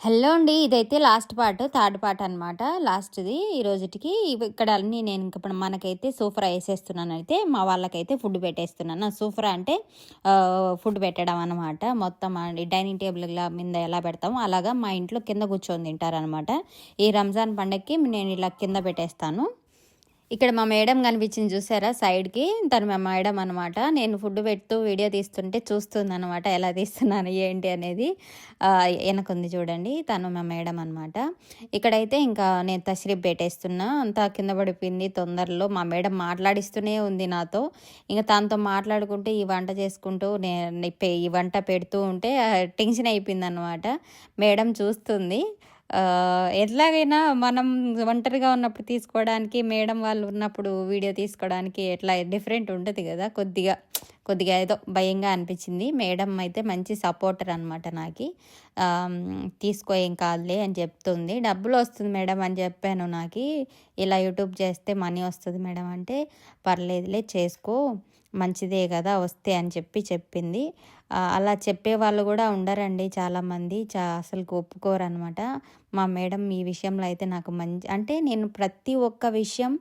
Hello అండి. ఇదైతే last part, third part అనమాట. లాస్ట్‌ది ఈ రోజుటికి. ఇక్కడ అన్నీ నేను ఇంక ఇప్పుడు మనకైతే సూఫ్రా ఏసేస్తున్నానయితే, మా వాళ్ళకైతే ఫుడ్ పెట్టేస్తున్నాను. సూఫ్రా అంటే ఫుడ్ పెట్టడం అనమాట. మొత్తం డైనింగ్ టేబుల్‌ల మీద ఎలా పెడతామో అలాగా మా ఇంట్లో కింద కూర్చొని తింటారనమాట. ఈ రంజాన్ పండగకి నేను ఇలా కింద పెట్టేస్తాను. ఇక్కడ మా మేడం కనిపించింది చూసారా సైడ్‌కి. తను మా మేడం అనమాట. నేను ఫుడ్ పెడుతూ వీడియో తీస్తుంటే చూస్తుందనమాట. ఎలా తీస్తున్నాను ఏంటి అనేది. ఎనకుంది చూడండి. తను మా మేడం అనమాట. ఇక్కడైతే ఇంకా నేను తస్రీఫ్ పెట్టేస్తున్నా. అంతా కింద పడిపోయింది తొందరలో. మా మేడం మాట్లాడిస్తూనే ఉంది నాతో. ఇంక తనతో మాట్లాడుకుంటూ ఈ వంట చేసుకుంటూ ఈ వంట పెడుతూ ఉంటే టెన్షన్ అయిపోయిందనమాట. మేడం చూస్తుంది. ఎట్లాగైనా మనం ఒంటరిగా ఉన్నప్పుడు తీసుకోవడానికి, మేడం వాళ్ళు ఉన్నప్పుడు వీడియో తీసుకోవడానికి ఎట్లా డిఫరెంట్ ఉంటుంది కదా! కొద్దిగా ఏదో భయంగా అనిపించింది. మేడం అయితే మంచి సపోర్టర్ అనమాట నాకి. తీసుకో ఏం కాదులే అని చెప్తుంది. డబ్బులు వస్తుంది మేడం అని చెప్పాను. ఇలా యూట్యూబ్ చేస్తే మనీ వస్తుంది మేడం అంటే, పర్లేదులే చేసుకో మంచిదే కదా వస్తే అని చెప్పింది. అలా చెప్పేవాళ్ళు కూడా ఉండరండి చాలామంది. అసలుకి ఒప్పుకోరనమాట. మా మేడం ఈ విషయంలో అయితే నాకు అంటే నేను ప్రతి ఒక్క విషయం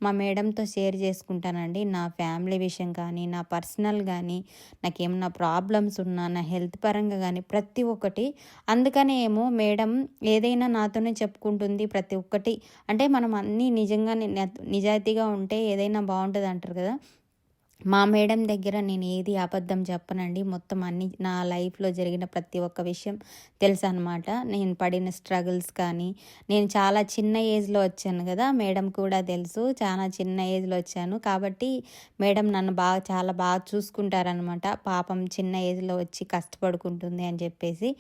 మా మేడంతో షేర్ చేసుకుంటానండి. నా ఫ్యామిలీ విషయం కానీ, నా పర్సనల్ కానీ, నాకేమన్నా ప్రాబ్లమ్స్ ఉన్నా, నా హెల్త్ పరంగా కానీ ప్రతి ఒక్కటి. అందుకనే ఏమో మేడం ఏదైనా నాతోనే చెప్పుకుంటుంది ప్రతి ఒక్కటి. అంటే మనం అన్నీ నిజంగానే నిజాయితీగా ఉంటే ఏదైనా బాగుంటుంది అంటారు కదా! మా మేడం దగ్గర నేను ఏది అబద్ధం చెప్పనండి. మొత్తం అన్నీ నా లైఫ్‌లో జరిగిన ప్రతి ఒక్క విషయం తెలుసనమాట. నేను పడిన స్ట్రగుల్స్ కానీ, నేను చాలా చిన్న ఏజ్‌లో వచ్చాను కదా! మేడం కూడా తెలుసు. చాలా చిన్న ఏజ్‌లో వచ్చాను. కాబట్టి మేడం నన్ను చాలా బాగా చూసుకుంటారనమాట. పాపం చిన్న ఏజ్‌లో వచ్చి కష్టపడుకుంటుంది అని చెప్పేసి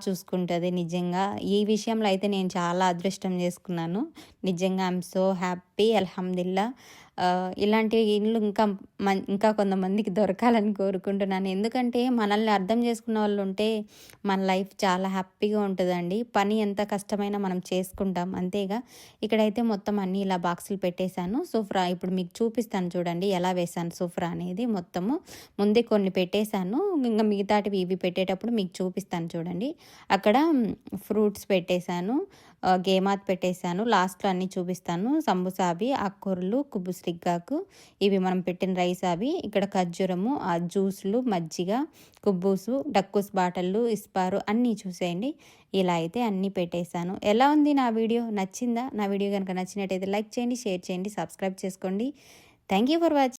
చూసుకుంటుంది నిజంగా. ఈ విషయంలో అయితే నేను చాలా అదృష్టం చేసుకున్నాను. నిజంగా ఐయామ్ సో హ్యాపీ అల్హమ్దులిల్లా. ఇలాంటి ఇల్లు ఇంకా కొంతమందికి దొరకాలని కోరుకుంటున్నాను. ఎందుకంటే మనల్ని అర్థం చేసుకున్న వాళ్ళు ఉంటే మన లైఫ్ చాలా హ్యాపీగా ఉంటుందండి. పని ఎంత కష్టమైనా మనం చేసుకుంటాం అంతేగా. ఇక్కడైతే మొత్తం అన్నీ ఇలా బాక్సులు పెట్టేశాను. సూఫ్రా ఇప్పుడు మీకు చూపిస్తాను చూడండి ఎలా వేశాను సూఫ్రా అనేది. మొత్తము ముందే కొన్ని పెట్టేశాను. ఇంకా మిగతాటివి ఇవి పెట్టేటప్పుడు మీకు చూపిస్తాను చూడండి. అక్కడ ఫ్రూట్స్ పెట్టేశాను, గేమాత్ పెట్టేశాను. లాస్ట్లో అన్నీ చూపిస్తాను. సమోసా అవి, ఆకుకూరలు, కుబ్బుస్ రిగ్గాకు, ఇవి మనం పెట్టిన రైస్ అవి, ఇక్కడ ఖర్జూరము, ఆ జ్యూస్లు, మజ్జిగ, కుబ్బూసు, డక్కూస్ బాటళ్ళు, ఇస్పారు అన్నీ చూసేయండి. ఇలా అయితే అన్నీ పెట్టేశాను. ఎలా ఉంది నా వీడియో? నచ్చిందా? నా వీడియో కనుక నచ్చినట్టయితే లైక్ చేయండి, షేర్ చేయండి, సబ్స్క్రైబ్ చేసుకోండి. Thank you for watching.